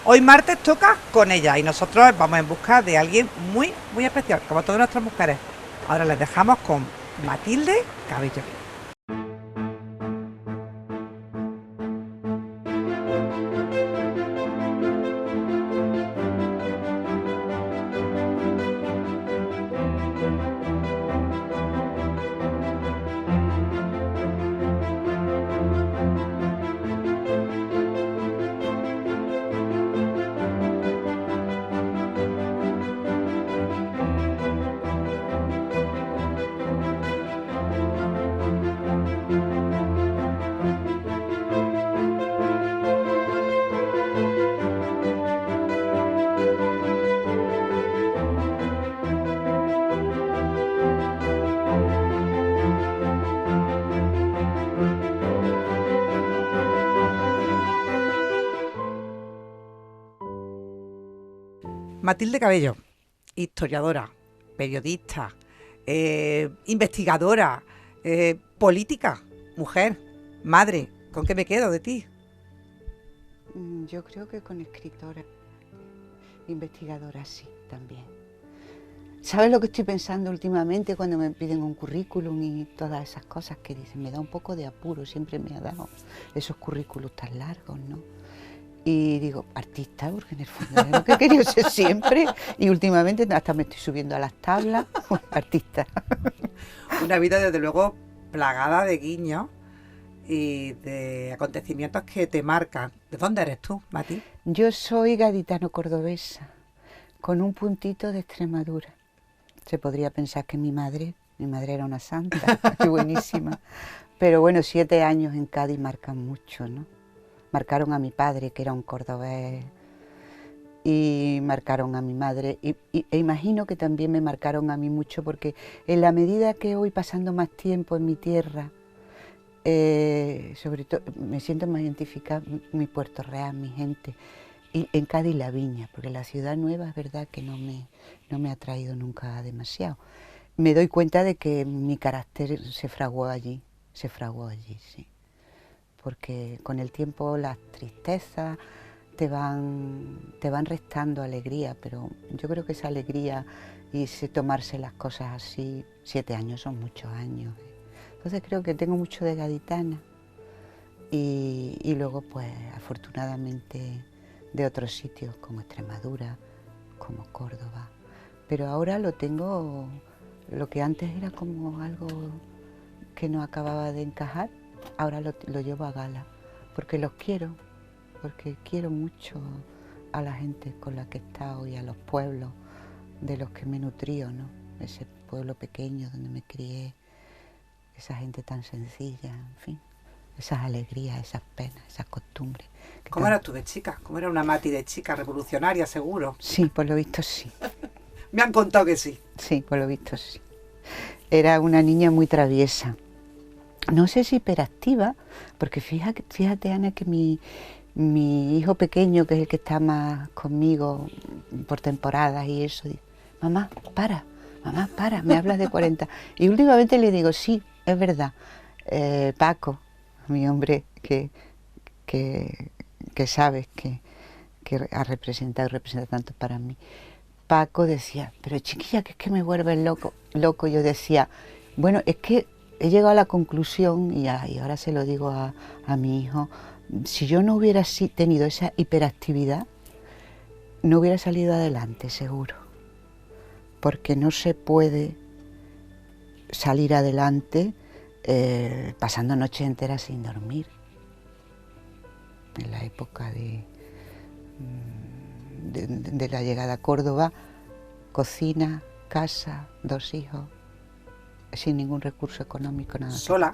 Hoy martes toca con ella y nosotros vamos en busca de alguien muy, muy especial, como todas nuestras mujeres. Ahora les dejamos con Matilde Cabello. Matilde Cabello, historiadora, periodista, investigadora, política, mujer, madre. ¿Con qué me quedo de ti? Yo creo que con escritora, investigadora sí, también. ¿Sabes lo que estoy pensando últimamente cuando me piden un currículum y todas esas cosas que dicen? Me da un poco de apuro, siempre me ha dado esos currículos tan largos, ¿no? Y digo, artista, porque en el fondo es lo que he querido ser siempre, y últimamente hasta me estoy subiendo a las tablas, artista. Una vida desde luego plagada de guiños y de acontecimientos que te marcan. ¿De dónde eres tú, Mati? Yo soy gaditano-cordobesa, con un puntito de Extremadura. Se podría pensar que mi madre era una santa, qué buenísima. Pero bueno, 7 años en Cádiz marcan mucho, ¿no? Marcaron a mi padre, que era un cordobés, y marcaron a mi madre. E imagino que también me marcaron a mí mucho, porque en la medida que voy pasando más tiempo en mi tierra, sobre todo me siento más identificada, mi Puerto Real, mi gente, y en Cádiz la Viña, porque la ciudad nueva es verdad que no me ha atraído nunca demasiado. Me doy cuenta de que mi carácter se fraguó allí, sí. Porque con el tiempo las tristezas te van restando alegría, pero yo creo que esa alegría y tomarse las cosas así, 7 años son muchos años. Entonces creo que tengo mucho de gaditana y luego pues afortunadamente de otros sitios como Extremadura, como Córdoba. Pero ahora lo tengo, lo que antes era como algo que no acababa de encajar, ahora lo llevo a gala, porque los quiero, porque quiero mucho a la gente con la que he estado y a los pueblos de los que me nutrío, ¿no? Ese pueblo pequeño donde me crié, esa gente tan sencilla, en fin, esas alegrías, esas penas, esas costumbres. ¿Cómo eras tú de chica? ¿Cómo era una Mati de chica? Revolucionaria, seguro. Sí, por lo visto sí. Me han contado que sí. Sí, por lo visto sí. Era una niña muy traviesa. No sé si hiperactiva, porque fíjate Ana, que mi hijo pequeño, que es el que está más conmigo por temporadas y eso, dice, mamá, para, me hablas de 40. Y últimamente le digo, sí, es verdad, Paco, mi hombre que sabes que ha representado y representa tanto para mí, Paco decía, pero chiquilla, que es que me vuelves loco. Yo decía, bueno, es que he llegado a la conclusión, y ahora se lo digo a mi hijo, si yo no hubiera tenido esa hiperactividad, no hubiera salido adelante, seguro. Porque no se puede salir adelante pasando noches enteras sin dormir. En la época de la llegada a Córdoba, cocina, casa, 2 hijos, sin ningún recurso económico, nada. ¿Sola?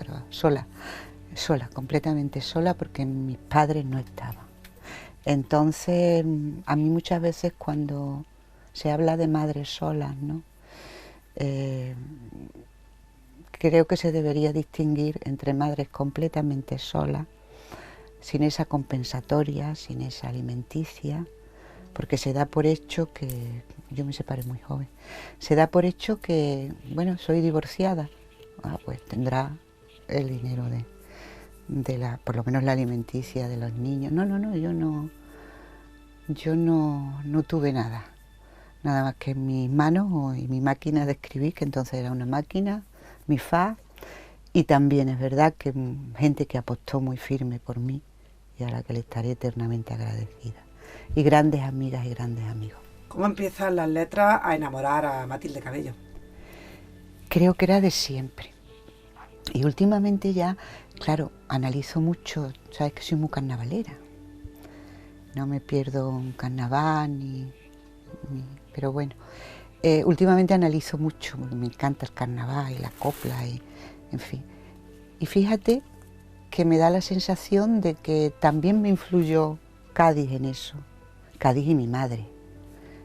Sola, completamente sola, porque mis padres no estaban. Entonces, a mí muchas veces cuando se habla de madres solas, ¿no? Creo que se debería distinguir entre madres completamente solas, sin esa compensatoria, sin esa alimenticia, porque se da por hecho que, yo me separé muy joven, se da por hecho que, bueno, soy divorciada, pues tendrá el dinero de por lo menos la alimenticia de los niños. No, yo no. yo no tuve nada, nada más que mis manos y mi máquina de escribir, que entonces era una máquina, mi fa, y también es verdad que gente que apostó muy firme por mí y a la que le estaré eternamente agradecida. Y grandes amigas y grandes amigos. ¿Cómo empiezan las letras a enamorar a Matilde Cabello? Creo que era de siempre. Y últimamente ya, claro, analizo mucho, sabes que soy muy carnavalera. No me pierdo un carnaval, pero bueno, últimamente analizo mucho, porque me encanta el carnaval y la copla, y, en fin. Y fíjate que me da la sensación de que también me influyó Cádiz en eso, Cádiz y mi madre.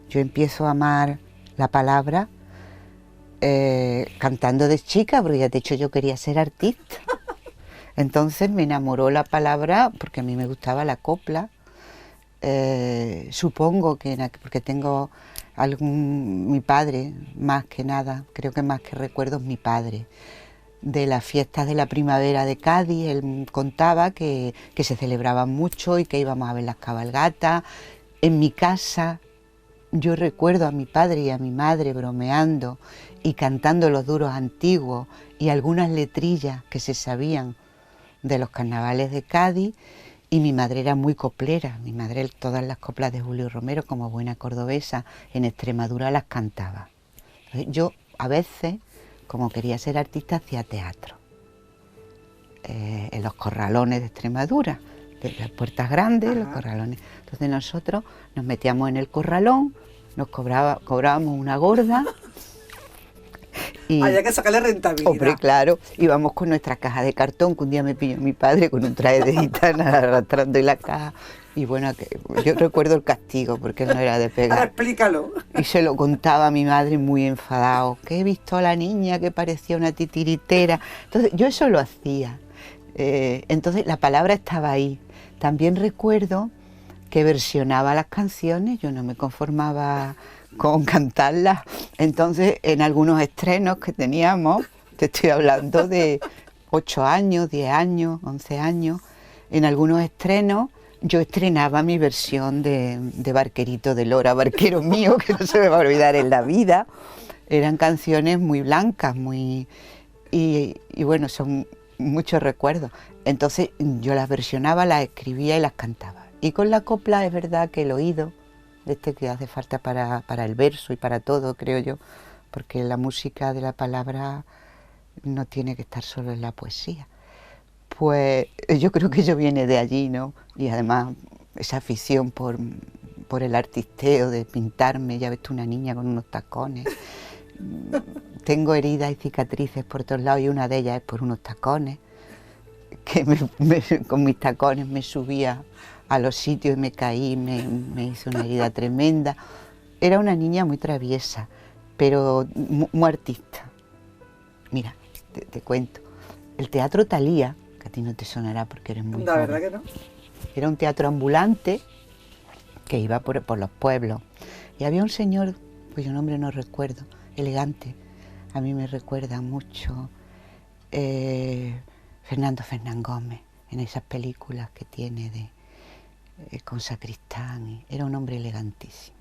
Yo empiezo a amar la palabra cantando de chica, porque ya de hecho yo quería ser artista. Entonces me enamoró la palabra porque a mí me gustaba la copla. Supongo que porque tengo mi padre, más que nada, creo que más que recuerdos, mi padre, de las fiestas de la primavera de Cádiz. Él contaba que se celebraban mucho y que íbamos a ver las cabalgatas. En mi casa yo recuerdo a mi padre y a mi madre bromeando y cantando los duros antiguos y algunas letrillas que se sabían de los carnavales de Cádiz. Y mi madre era muy coplera, mi madre todas las coplas de Julio Romero, como buena cordobesa, en Extremadura las cantaba. Entonces, yo a veces, como quería ser artista, hacía teatro en los corralones de Extremadura, de las puertas grandes, los corralones. Entonces nosotros nos metíamos en el corralón, nos cobrábamos una gorda. Y, había que sacarle rentabilidad. Hombre, claro, íbamos con nuestra caja de cartón, que un día me pilló mi padre con un traje de gitana arrastrando la caja. Y bueno, yo recuerdo el castigo, porque él no era de pegar. Ahora explícalo. Y se lo contaba a mi madre muy enfadado, que he visto a la niña que parecía una titiritera. Entonces yo eso lo hacía. Entonces la palabra estaba ahí. También recuerdo que versionaba las canciones, yo no me conformaba con cantarlas. Entonces, en algunos estrenos que teníamos, te estoy hablando de 8 años, 10 años, 11 años, en algunos estrenos yo estrenaba mi versión de Barquerito de Lora, barquero mío, que no se me va a olvidar en la vida. Eran canciones muy blancas, y bueno, son muchos recuerdos. Entonces yo las versionaba, las escribía y las cantaba. Y con la copla es verdad que el oído, que hace falta para el verso y para todo, creo yo, porque la música de la palabra no tiene que estar solo en la poesía. Pues yo creo que ello viene de allí, ¿no? Y además esa afición por el artisteo, de pintarme, ya ves tú, una niña con unos tacones. Tengo heridas y cicatrices por todos lados y una de ellas es por unos tacones, que con mis tacones me subía a los sitios y me caí, me hizo una herida tremenda. Era una niña muy traviesa, pero muy artista. Mira, te cuento. El Teatro Thalía, que a ti no te sonará porque eres muy La joven. verdad que no. Era un teatro ambulante que iba por los pueblos. Y había un señor, cuyo nombre no recuerdo, elegante, a mí me recuerda mucho Fernando Fernán Gómez, en esas películas que tiene con Sacristán. Era un hombre elegantísimo.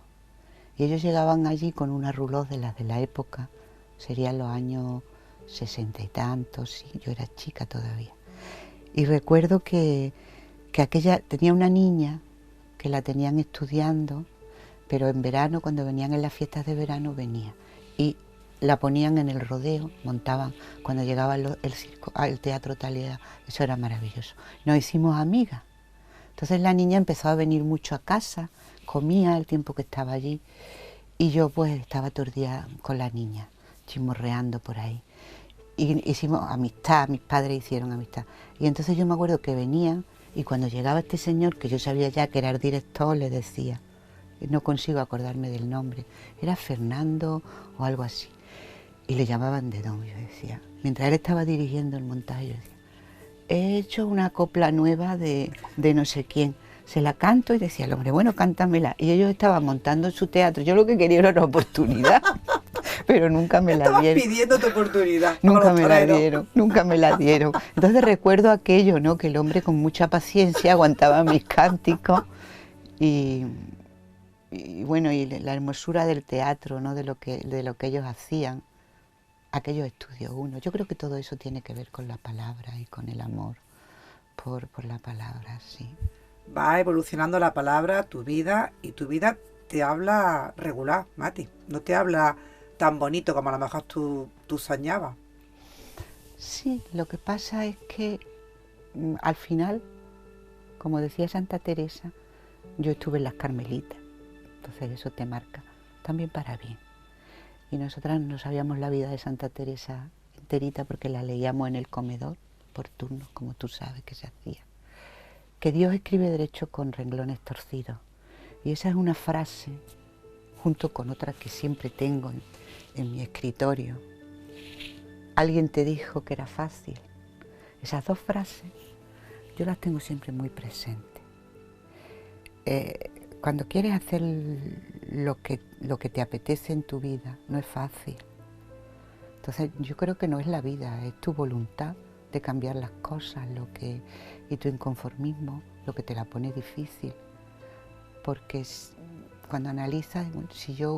Y ellos llegaban allí con una roulotte de las de la época, serían los años 60 y tantos, sí, yo era chica todavía. Y recuerdo que aquella tenía una niña que la tenían estudiando, pero en verano, cuando venían en las fiestas de verano, venía. Y la ponían en el rodeo, montaban, cuando llegaba el circo, el Teatro Thalía, eso era maravilloso. Nos hicimos amigas. Entonces la niña empezó a venir mucho a casa, comía el tiempo que estaba allí, y yo pues estaba todo el día con la niña, chismorreando por ahí. Y hicimos amistad, mis padres hicieron amistad. Y entonces yo me acuerdo que venían, y cuando llegaba este señor, que yo sabía ya que era el director, le decía, no consigo acordarme del nombre, era Fernando o algo así. Y le llamaban de don, yo decía, mientras él estaba dirigiendo el montaje, yo decía, he hecho una copla nueva de no sé quién, se la canto, y decía el hombre, bueno, cántamela. Y ellos estaban montando su teatro, yo lo que quería era una oportunidad, pero nunca me la dieron. Estabas pidiendo tu oportunidad. Nunca me la dieron, nunca me la dieron. Entonces recuerdo aquello, ¿no? Que el hombre con mucha paciencia aguantaba mis cánticos y y bueno, y la hermosura del teatro, ¿no? De lo que ellos hacían, aquellos estudios uno. Yo creo que todo eso tiene que ver con la palabra y con el amor por la palabra, sí. Va evolucionando la palabra, tu vida, y tu vida te habla regular, Mati. No te habla tan bonito como a lo mejor tú soñabas. Sí, lo que pasa es que al final, como decía Santa Teresa, yo estuve en las Carmelitas, entonces eso te marca, también para bien. Y nosotras no sabíamos la vida de Santa Teresa enterita porque la leíamos en el comedor por turnos, como tú sabes que se hacía. Que Dios escribe derecho con renglones torcidos. Y esa es una frase, junto con otra que siempre tengo en mi escritorio. Alguien te dijo que era fácil. Esas dos frases yo las tengo siempre muy presentes. Cuando quieres hacer lo que te apetece en tu vida, no es fácil. Entonces yo creo que no es la vida, es tu voluntad de cambiar las cosas, y tu inconformismo, lo que te la pone difícil. Porque cuando analizas, bueno, si yo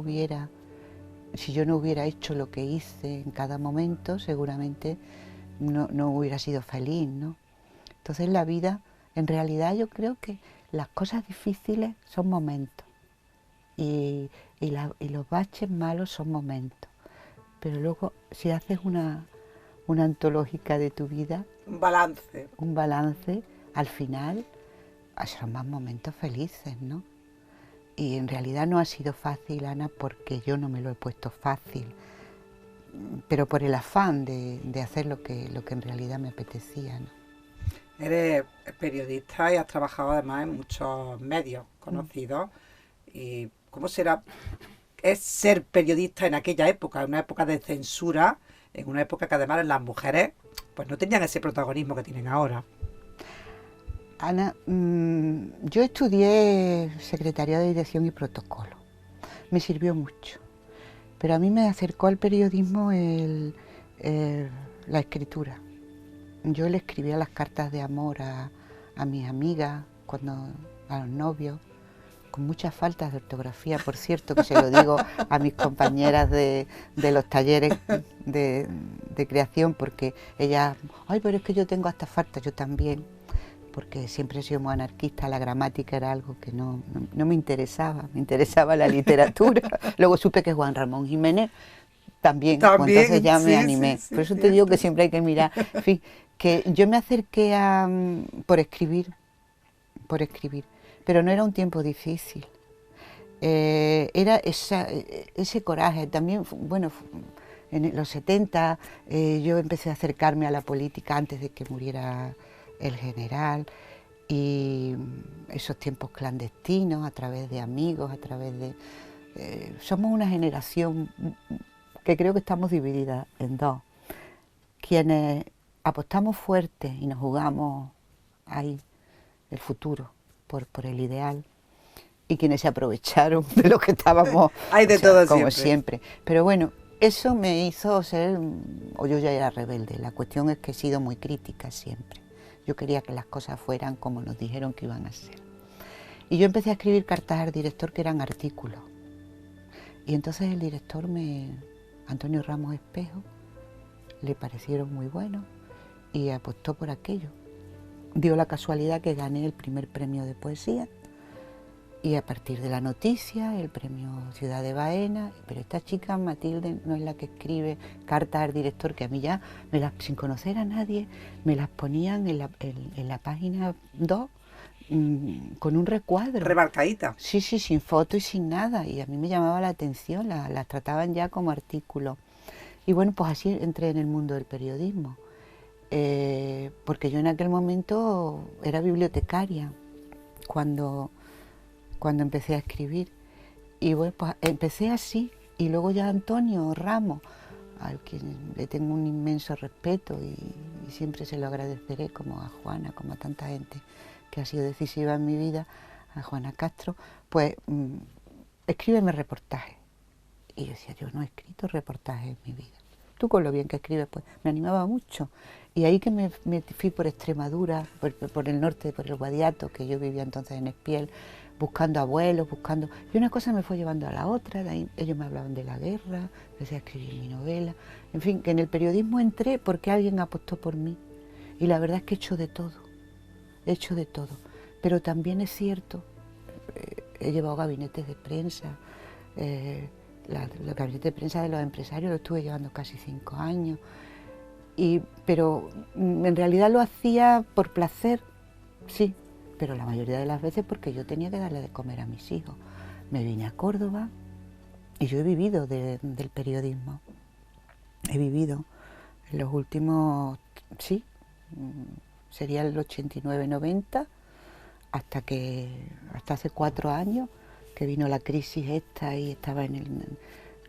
no hubiera hecho lo que hice en cada momento, seguramente no hubiera sido feliz, ¿no? Entonces la vida, en realidad yo creo que las cosas difíciles son momentos y los baches malos son momentos. Pero luego, si haces una antológica de tu vida, un balance, al final son más momentos felices, ¿no? Y en realidad no ha sido fácil, Ana, porque yo no me lo he puesto fácil, pero por el afán de hacer lo que en realidad me apetecía, ¿no? Eres periodista y has trabajado además en muchos medios conocidos. ¿Y cómo es ser periodista en aquella época, en una época de censura, en una época que además las mujeres pues no tenían ese protagonismo que tienen ahora? Ana, yo estudié Secretaría de Dirección y Protocolo. Me sirvió mucho. Pero a mí me acercó al periodismo la escritura. Yo le escribía las cartas de amor a mis amigas, a los novios, con muchas faltas de ortografía, por cierto, que se lo digo a mis compañeras de los talleres de creación, porque ellas, ay, pero es que yo tengo hasta faltas, yo también, porque siempre he sido muy anarquista, la gramática era algo que no me interesaba la literatura. Luego supe que Juan Ramón Jiménez también, pues entonces ya me animé. Por eso te digo que siempre hay que mirar. En fin, que yo me acerqué por escribir, pero no era un tiempo difícil. Era ese coraje. También, bueno, en los 70 yo empecé a acercarme a la política antes de que muriera el general, y esos tiempos clandestinos, a través de amigos, a través de... somos una generación que creo que estamos divididas en dos. Quienes apostamos fuerte y nos jugamos ahí el futuro por el ideal, y quienes se aprovecharon de lo que estábamos, hay de todo como siempre. Pero bueno, eso me hizo ser, o yo ya era rebelde. La cuestión es que he sido muy crítica siempre. Yo quería que las cosas fueran como nos dijeron que iban a ser. Y yo empecé a escribir cartas al director, que eran artículos. Y entonces el director, Antonio Ramos Espejo, le parecieron muy buenos y apostó por aquello. Dio la casualidad que gané el primer premio de poesía, y a partir de la noticia, el premio Ciudad de Baena. Pero esta chica, Matilde, no es la que escribe cartas al director, que a mí ya, sin conocer a nadie, me las ponían en la página 2 con un recuadro. Remarcadita. Sí, sin foto y sin nada, y a mí me llamaba la atención, las trataban ya como artículos. Y bueno, pues así entré en el mundo del periodismo, porque yo en aquel momento era bibliotecaria cuando empecé a escribir. Y bueno, pues empecé así, y luego ya Antonio Ramos, al que le tengo un inmenso respeto y siempre se lo agradeceré, como a Juana, como a tanta gente que ha sido decisiva en mi vida, a Juana Castro, pues escríbeme reportajes. Y yo decía, yo no he escrito reportajes en mi vida. Tú con lo bien que escribes, pues me animaba mucho. Y ahí que me fui por Extremadura, por el norte, por el Guadiato, que yo vivía entonces en Espiel, buscando abuelos, buscando... Y una cosa me fue llevando a la otra, de ahí ellos me hablaban de la guerra, empecé a escribir mi novela. En fin, que en el periodismo entré porque alguien apostó por mí. Y la verdad es que he hecho de todo. Pero también es cierto, he llevado gabinetes de prensa, los gabinetes de prensa de los empresarios lo estuve llevando casi 5 años, pero en realidad lo hacía por placer, sí, pero la mayoría de las veces porque yo tenía que darle de comer a mis hijos. Me vine a Córdoba y yo he vivido del periodismo, he vivido en los últimos, sí, sería el 89-90, hasta hace 4 años que vino la crisis esta y estaba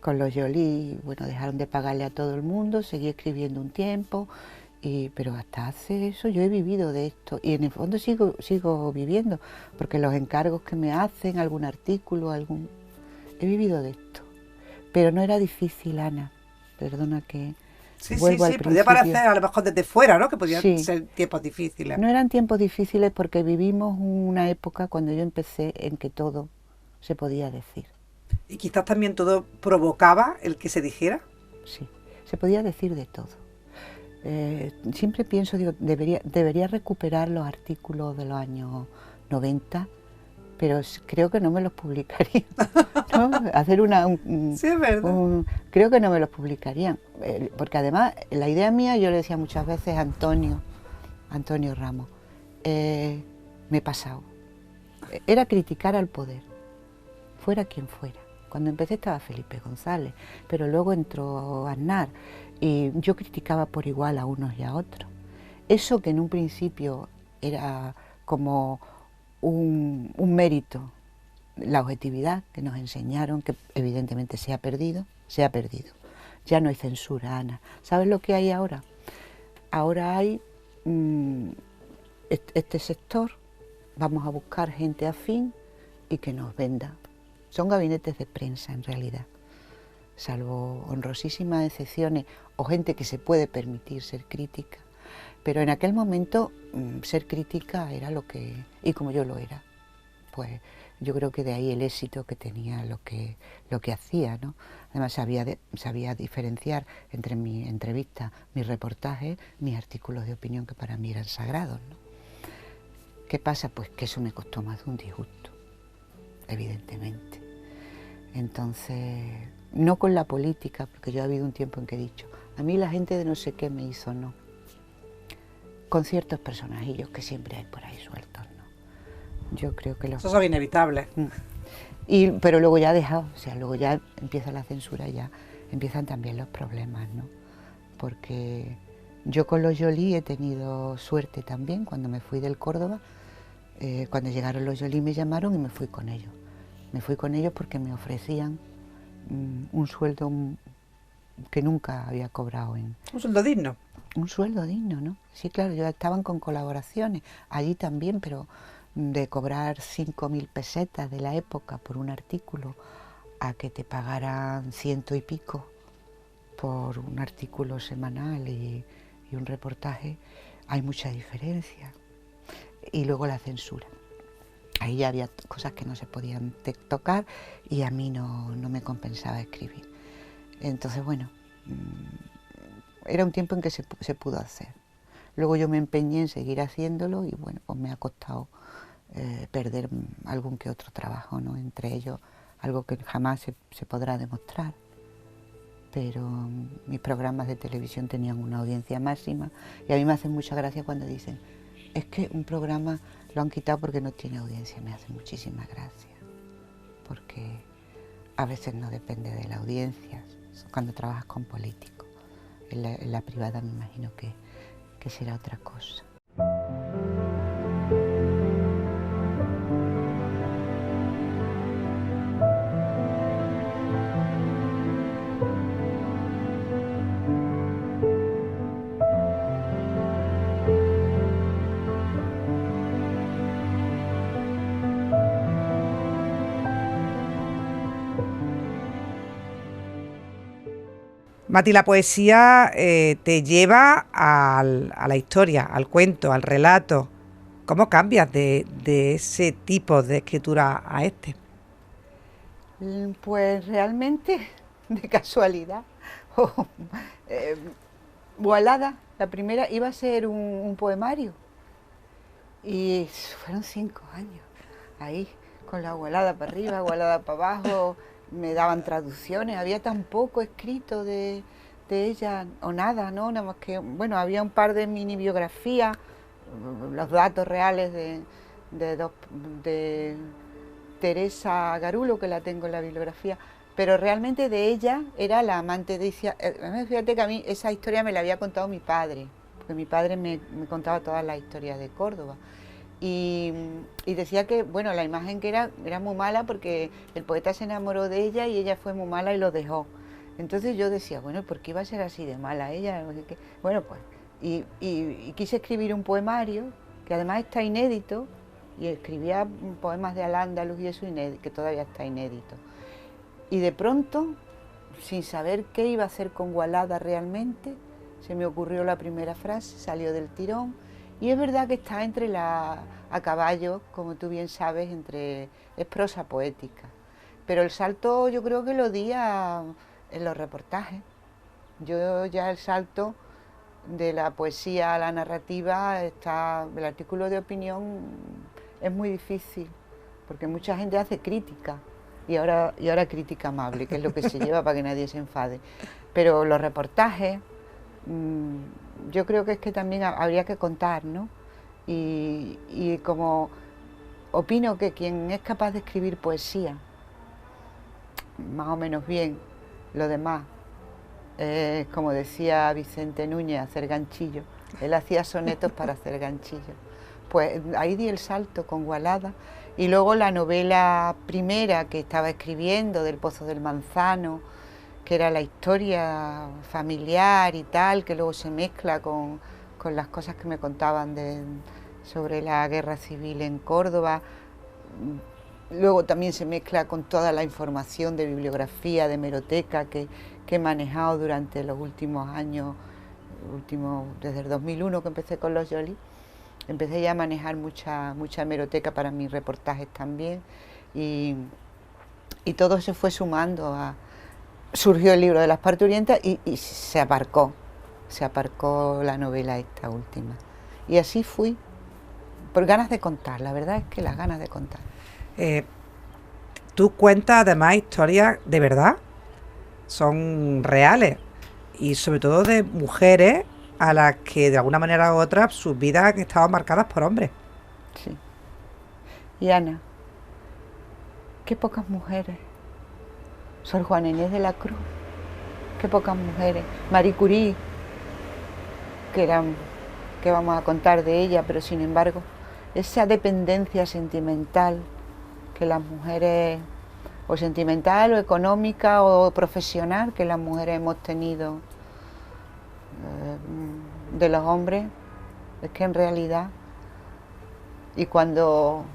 con los Joly, bueno, dejaron de pagarle a todo el mundo, seguí escribiendo un tiempo, pero hasta hace eso yo he vivido de esto y en el fondo sigo viviendo, porque los encargos que me hacen, algún artículo, he vivido de esto. Pero no era difícil, Ana, perdona que vuelvo al principio. Podía parecer a lo mejor desde fuera, ¿no? Que podían ser tiempos difíciles. No eran tiempos difíciles porque vivimos una época cuando yo empecé en que todo se podía decir. ¿Y quizás también todo provocaba el que se dijera? Sí, se podía decir de todo. Siempre pienso, digo, debería recuperar los artículos de los años 90, pero creo que no me los publicarían, ¿no? Hacer sí, es verdad. Creo que no me los publicarían, porque además la idea mía, yo le decía muchas veces a Antonio Ramos, me he pasado, era criticar al poder, fuera quien fuera. Cuando empecé estaba Felipe González, pero luego entró Aznar y yo criticaba por igual a unos y a otros. Eso que en un principio era como un mérito, la objetividad que nos enseñaron, que evidentemente se ha perdido. Ya no hay censura, Ana. ¿Sabes lo que hay ahora? Ahora hay este sector, vamos a buscar gente afín y que nos venda. Son gabinetes de prensa en realidad, salvo honrosísimas excepciones o gente que se puede permitir ser crítica. Pero en aquel momento ser crítica era lo que, y como yo lo era, pues yo creo que de ahí el éxito que tenía lo que hacía, ¿no? Además sabía diferenciar entre mi entrevista, mis reportajes, mis artículos de opinión que para mí eran sagrados, ¿no? ¿Qué pasa? Pues que eso me costó más de un disgusto, evidentemente. Entonces, no con la política, porque yo ha habido un tiempo en que he dicho, a mí la gente de no sé qué me hizo, no. Con ciertos personajillos que siempre hay por ahí sueltos, ¿no? Yo creo que Eso es inevitable. Pero luego ya ha dejado, o sea, luego ya empieza la censura, ya empiezan también los problemas, ¿no? Porque yo con los Joly he tenido suerte también, cuando me fui del Córdoba, cuando llegaron los Joly me llamaron y me fui con ellos. Me fui con ellos porque me ofrecían un sueldo que nunca había cobrado. ¿Un sueldo digno? Un sueldo digno, ¿no? Sí, claro, ya estaban con colaboraciones, allí también, pero de cobrar 5.000 pesetas de la época por un artículo a que te pagaran 100 y pico por un artículo semanal y un reportaje, hay mucha diferencia. Y luego la censura. Ahí ya había cosas que no se podían tocar y a mí no me compensaba escribir. Entonces, bueno, era un tiempo en que se pudo hacer. Luego yo me empeñé en seguir haciéndolo y bueno, pues me ha costado perder algún que otro trabajo, ¿no? Entre ellos algo que jamás se podrá demostrar. Pero mis programas de televisión tenían una audiencia máxima y a mí me hacen mucha gracia cuando dicen, es que un programa lo han quitado porque no tiene audiencia. Me hace muchísima gracia, porque a veces no depende de la audiencia, cuando trabajas con políticos. En la privada me imagino que será otra cosa. Mati, la poesía te lleva a la historia, al cuento, al relato. ¿Cómo cambias de ese tipo de escritura a este? Pues realmente de casualidad. O, eh, Boalada, la primera, iba a ser un poemario. Y fueron 5 años ahí, con la Boalada para arriba, Boalada para abajo, me daban traducciones, había tan poco escrito de ella, o nada, ¿no? Nada más que, bueno, había un par de mini biografías, los datos reales de, de Teresa Garulo, que la tengo en la bibliografía, pero realmente de ella era la amante de Isia. Fíjate que a mí esa historia me la había contado mi padre, porque mi padre me contaba todas las historias de Córdoba. Y, y decía que, bueno, la imagen que era muy mala porque el poeta se enamoró de ella y ella fue muy mala y lo dejó. Entonces yo decía, bueno, ¿por qué iba a ser así de mala ella? Bueno, pues, y quise escribir un poemario que además está inédito, y escribía poemas de Al-Ándalus y eso, que todavía está inédito. Y de pronto, sin saber qué iba a hacer con Gualada realmente, se me ocurrió la primera frase, salió del tirón, y es verdad que está a caballo, como tú bien sabes, es prosa poética. Pero el salto yo creo que lo di en los reportajes. Yo ya el salto de la poesía a la narrativa, el artículo de opinión es muy difícil, porque mucha gente hace crítica, y ahora crítica amable, que es lo que se lleva para que nadie se enfade. Pero los reportajes, yo creo que es que también habría que contar, ¿no? Y como opino que quien es capaz de escribir poesía, más o menos bien, lo demás, como decía Vicente Núñez, hacer ganchillo. Él hacía sonetos para hacer ganchillo. Pues ahí di el salto con Gualada. Y luego la novela primera que estaba escribiendo, del Pozo del Manzano, que era la historia familiar y tal, que luego se mezcla con las cosas que me contaban sobre la guerra civil en Córdoba. Luego también se mezcla con toda la información de bibliografía, de hemeroteca que he manejado durante los últimos años, desde el 2001 que empecé con los Jolis. Empecé ya a manejar mucha hemeroteca para mis reportajes también, y todo se fue sumando surgió el libro de las parturientas y se aparcó la novela esta última. Y así fui, por ganas de contar, la verdad es que las ganas de contar. Tú cuentas además historias de verdad, son reales, y sobre todo de mujeres a las que de alguna manera u otra sus vidas han estado marcadas por hombres. Sí. Y Ana, qué pocas mujeres. Sor Juana Inés de la Cruz, qué pocas mujeres. Marie Curie, que vamos a contar de ella, pero sin embargo, esa dependencia sentimental que las mujeres, o sentimental, o económica, o profesional, que las mujeres hemos tenido de los hombres, es que en realidad, y cuando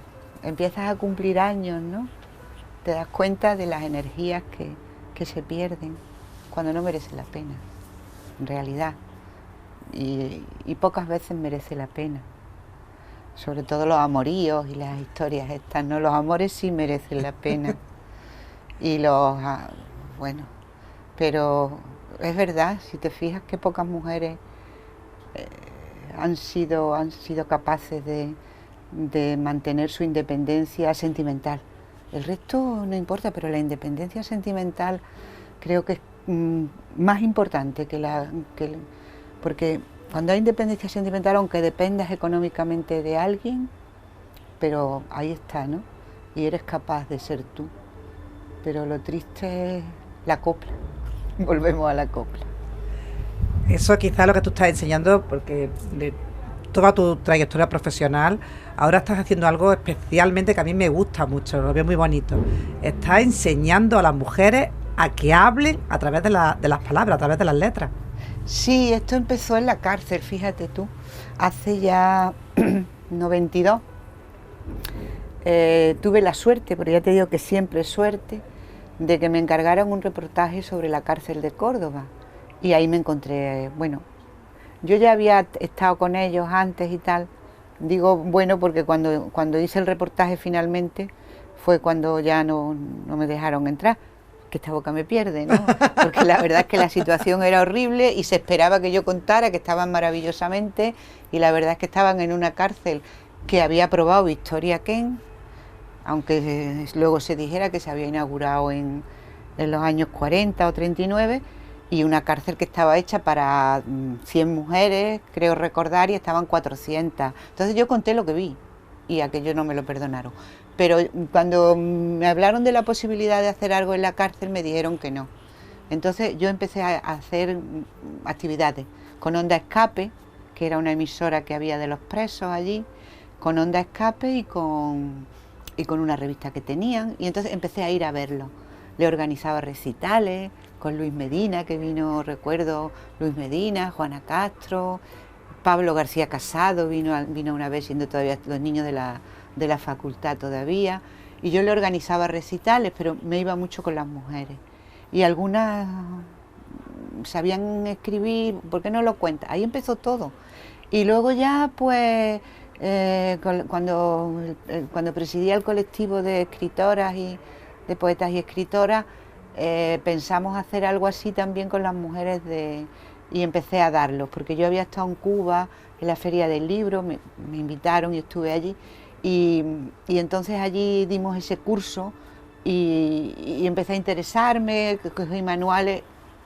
empiezas a cumplir años, ¿no?, te das cuenta de las energías que se pierden cuando no merece la pena, en realidad, y pocas veces merece la pena, sobre todo los amoríos y las historias estas, ¿no? Los amores sí merecen la pena, y bueno, pero es verdad, si te fijas que pocas mujeres han sido capaces de mantener su independencia sentimental. El resto no importa, pero la independencia sentimental creo que es más importante porque cuando hay independencia sentimental, aunque dependas económicamente de alguien, pero ahí está, ¿no? Y eres capaz de ser tú. Pero lo triste es la copla. Volvemos a la copla. Eso quizás es lo que tú estás enseñando, porque de toda tu trayectoria profesional, ahora estás haciendo algo especialmente que a mí me gusta mucho, lo veo muy bonito. Estás enseñando a las mujeres a que hablen a través de las palabras, a través de las letras. Sí, esto empezó en la cárcel, fíjate tú, hace ya 92. Tuve la suerte, pero ya te digo que siempre es suerte, de que me encargaran un reportaje sobre la cárcel de Córdoba. Y ahí me encontré, bueno, yo ya había estado con ellos antes y tal, Digo bueno porque cuando hice el reportaje finalmente fue cuando ya no me dejaron entrar, que esta boca me pierde, ¿no? Porque la verdad es que la situación era horrible y se esperaba que yo contara que estaban maravillosamente, y la verdad es que estaban en una cárcel que había aprobado Victoria Kent, aunque luego se dijera que se había inaugurado en los años 40 o 39, y una cárcel que estaba hecha para 100 mujeres, creo recordar, y estaban 400. Entonces yo conté lo que vi y aquello no me lo perdonaron. Pero cuando me hablaron de la posibilidad de hacer algo en la cárcel me dijeron que no. Entonces yo empecé a hacer actividades con Onda Escape, que era una emisora que había de los presos allí, con Onda Escape y con una revista que tenían, y entonces empecé a ir a verlo. Le organizaba recitales con Luis Medina, que vino, recuerdo, Luis Medina, Juana Castro, Pablo García Casado vino una vez, siendo todavía los niños de la facultad todavía, y yo le organizaba recitales, pero me iba mucho con las mujeres. Y algunas sabían escribir, ¿por qué no lo cuentas? Ahí empezó todo. Y luego ya, pues, cuando presidía el colectivo de escritoras y de poetas y escritoras, pensamos hacer algo así también con las mujeres y empecé a darlos, porque yo había estado en Cuba en la Feria del Libro, me invitaron y estuve allí, y entonces allí dimos ese curso y empecé a interesarme, cogí manuales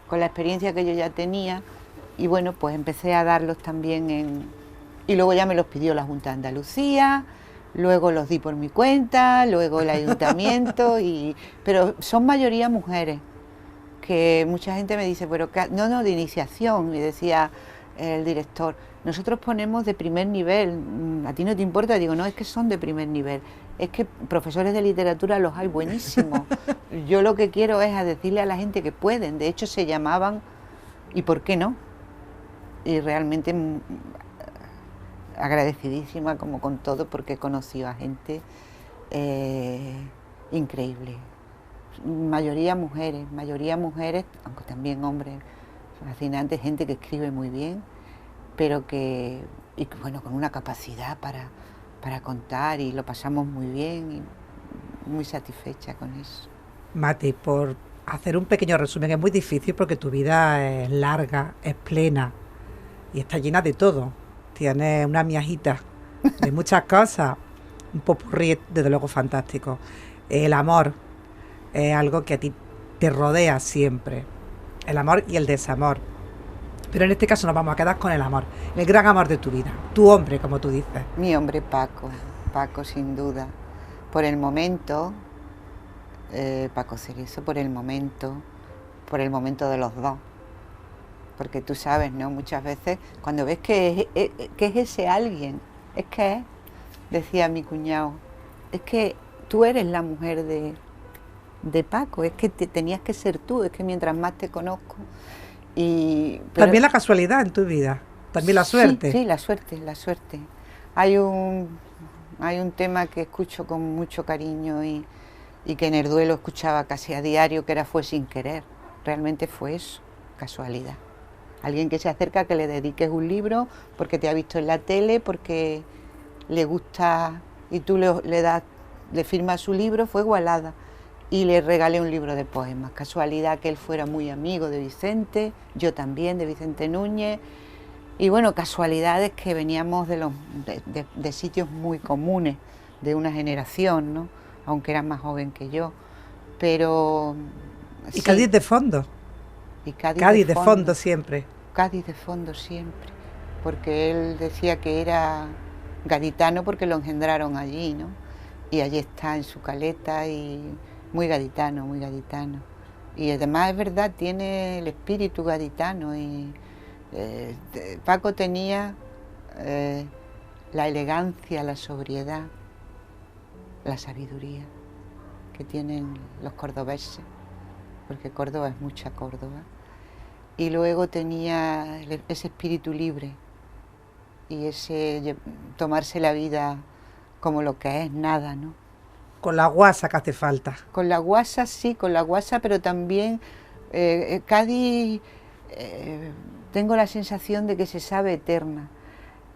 con la experiencia que yo ya tenía, y bueno, pues empecé a darlos también y luego ya me los pidió la Junta de Andalucía, luego los di por mi cuenta, luego el ayuntamiento, pero son mayoría mujeres, que mucha gente me dice, pero no, de iniciación, y decía el director, nosotros ponemos de primer nivel, ¿a ti no te importa? Digo, no, es que son de primer nivel, es que profesores de literatura los hay buenísimos, yo lo que quiero es a decirle a la gente que pueden, de hecho se llamaban ¿y por qué no? Y realmente agradecidísima como con todo, porque he conocido a gente increíble, mayoría mujeres, aunque también hombres fascinantes, gente que escribe muy bien, pero y bueno, con una capacidad para contar, y lo pasamos muy bien y muy satisfecha con eso. Mati, por hacer un pequeño resumen, es muy difícil porque tu vida es larga, es plena y está llena de todo. Tienes una miajita de muchas cosas, un popurrí desde luego fantástico. El amor es algo que a ti te rodea siempre, el amor y el desamor. Pero en este caso nos vamos a quedar con el amor, el gran amor de tu vida, tu hombre, como tú dices. Mi hombre Paco sin duda. Por el momento, Paco Cerezo, por el momento de los dos. Porque tú sabes, ¿no? Muchas veces cuando ves que es ese alguien, es que es, decía mi cuñado, es que tú eres la mujer de Paco, es que tenías que ser tú, es que mientras más te conozco. También la casualidad en tu vida, también la suerte. Sí, la suerte. Hay un tema que escucho con mucho cariño y que en el duelo escuchaba casi a diario, que era Fue sin querer. Realmente fue eso, casualidad. Alguien que se acerca, que le dediques un libro porque te ha visto en la tele, porque le gusta y tú le firmas su libro, fue Igualada, y le regalé un libro de poemas. Casualidad que él fuera muy amigo de Vicente, yo también, de Vicente Núñez, y bueno, casualidades que veníamos de sitios muy comunes, de una generación, ¿no? Aunque era más joven que yo, pero... Y sí. Cádiz de fondo. Y Cádiz de fondo siempre. Cádiz de fondo siempre, porque él decía que era gaditano porque lo engendraron allí, ¿no? Y allí está en su caleta, y muy gaditano. Y además es verdad, tiene el espíritu gaditano, y Paco tenía la elegancia, la sobriedad, la sabiduría que tienen los cordobeses, porque Córdoba es mucha Córdoba. Y luego tenía ese espíritu libre y ese tomarse la vida como lo que es, nada, ¿no? Con la guasa que hace falta. Con la guasa, sí, pero también Cádiz, tengo la sensación de que se sabe eterna,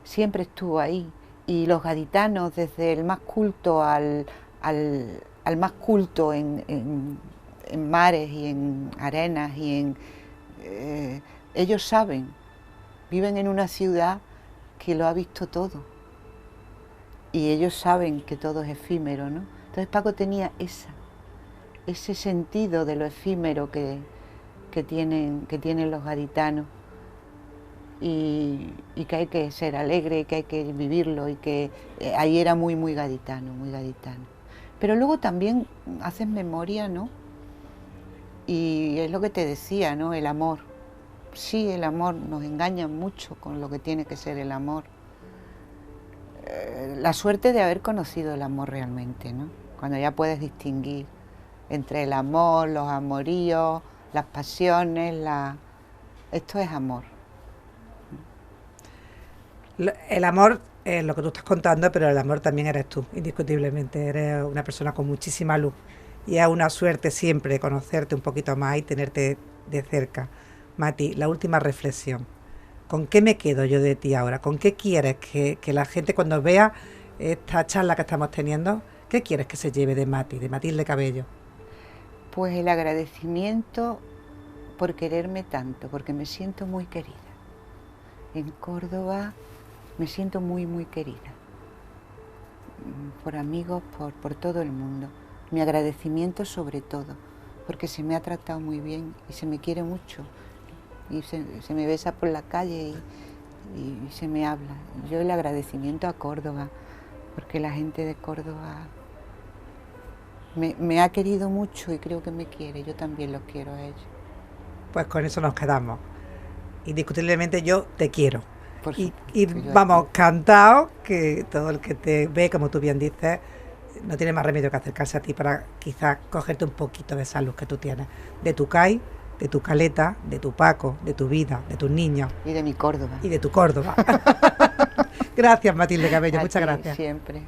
siempre estuvo ahí, Y los gaditanos, desde el más culto al más culto en mares y en arenas ellos saben, viven en una ciudad que lo ha visto todo y ellos saben que todo es efímero, ¿no? Entonces Paco tenía ese sentido de lo efímero que tienen los gaditanos y que hay que ser alegre, que hay que vivirlo y que ahí era muy, muy gaditano, muy gaditano. Pero luego también haces memoria, ¿no? Y es lo que te decía, ¿no? El amor. Sí, el amor, nos engaña mucho con lo que tiene que ser el amor. La suerte de haber conocido el amor realmente, ¿no? Cuando ya puedes distinguir entre el amor, los amoríos, las pasiones, esto es amor. El amor es lo que tú estás contando, pero el amor también eres tú, indiscutiblemente. Eres una persona con muchísima luz y es una suerte siempre conocerte un poquito más y tenerte de cerca. Mati, la última reflexión. ¿Con qué me quedo yo de ti ahora? ¿Con qué quieres que la gente cuando vea esta charla que estamos teniendo, qué quieres que se lleve de Mati, de Matilde Cabello? Pues el agradecimiento por quererme tanto, porque me siento muy querida. En Córdoba me siento muy, muy querida. Por amigos, por todo el mundo. Mi agradecimiento sobre todo, porque se me ha tratado muy bien y se me quiere mucho. Y se me besa por la calle y se me habla. Yo el agradecimiento a Córdoba, porque la gente de Córdoba me ha querido mucho y creo que me quiere. Yo también los quiero a ellos. Pues con eso nos quedamos. Indiscutiblemente yo te quiero. Y yo vamos, cantado, que todo el que te ve, como tú bien dices, no tiene más remedio que acercarse a ti para quizás cogerte un poquito de esa luz que tú tienes. De tu CAI, de tu Caleta, de tu Paco, de tu vida, de tus niños. Y de mi Córdoba. Y de tu Córdoba. Gracias, Matilde Cabello, muchas gracias. Siempre.